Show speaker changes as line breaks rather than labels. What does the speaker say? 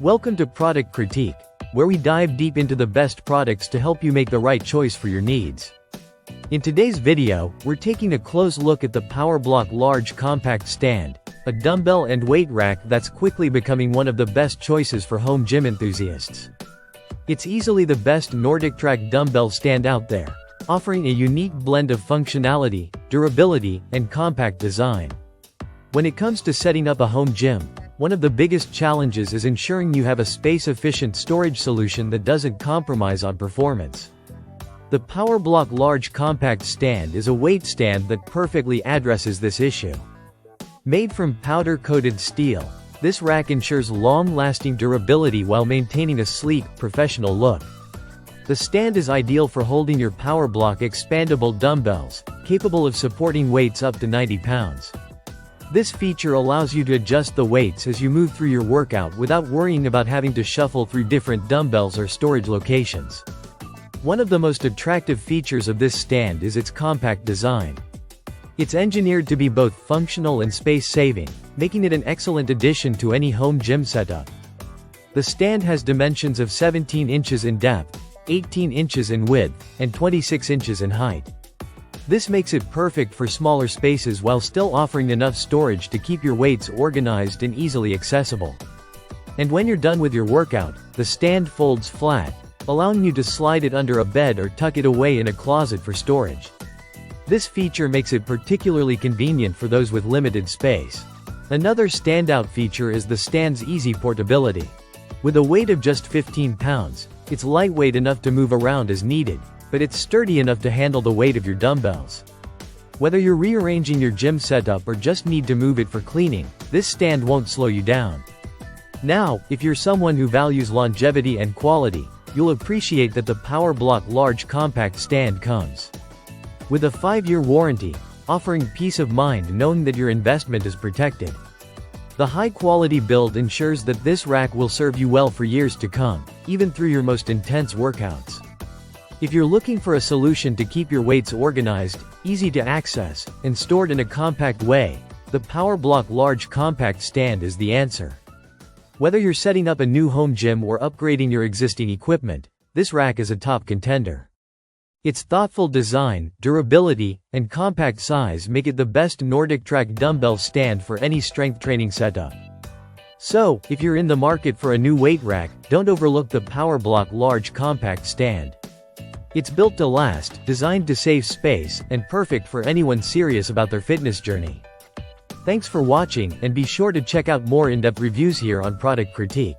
Welcome to Product Critique, where we dive deep into the best products to help you make the right choice for your needs. In today's video, we're taking a close look at the PowerBlock Large Compact Stand, a dumbbell and weight rack that's quickly becoming one of the best choices for home gym enthusiasts. It's easily the best Nordictrack dumbbell stand out there, offering a unique blend of functionality, durability, and compact design. When it comes to setting up a home gym, one of the biggest challenges is ensuring you have a space-efficient storage solution that doesn't compromise on performance. The PowerBlock Large Compact Stand is a weight stand that perfectly addresses this issue. Made from powder-coated steel, this rack ensures long-lasting durability while maintaining a sleek, professional look. The stand is ideal for holding your PowerBlock expandable dumbbells, capable of supporting weights up to 90 pounds. This feature allows you to adjust the weights as you move through your workout without worrying about having to shuffle through different dumbbells or storage locations. One of the most attractive features of this stand is its compact design. It's engineered to be both functional and space-saving, making it an excellent addition to any home gym setup. The stand has dimensions of 17 inches in depth, 18 inches in width, and 26 inches in height. This makes it perfect for smaller spaces while still offering enough storage to keep your weights organized and easily accessible. And when you're done with your workout, the stand folds flat, allowing you to slide it under a bed or tuck it away in a closet for storage. This feature makes it particularly convenient for those with limited space. Another standout feature is the stand's easy portability. With a weight of just 15 pounds, it's lightweight enough to move around as needed, but it's sturdy enough to handle the weight of your dumbbells. Whether you're rearranging your gym setup or just need to move it for cleaning, this stand won't slow you down. Now, if you're someone who values longevity and quality, you'll appreciate that the PowerBlock Large Compact Stand comes with a 5-year warranty, offering peace of mind knowing that your investment is protected. The high-quality build ensures that this rack will serve you well for years to come, even through your most intense workouts. If you're looking for a solution to keep your weights organized, easy to access, and stored in a compact way, the PowerBlock Large Compact Stand is the answer. Whether you're setting up a new home gym or upgrading your existing equipment, this rack is a top contender. Its thoughtful design, durability, and compact size make it the best Nordictrack dumbbell stand for any strength training setup. So, if you're in the market for a new weight rack, don't overlook the PowerBlock Large Compact Stand. It's built to last, designed to save space, and perfect for anyone serious about their fitness journey. Thanks for watching, and be sure to check out more in-depth reviews here on Product Critique.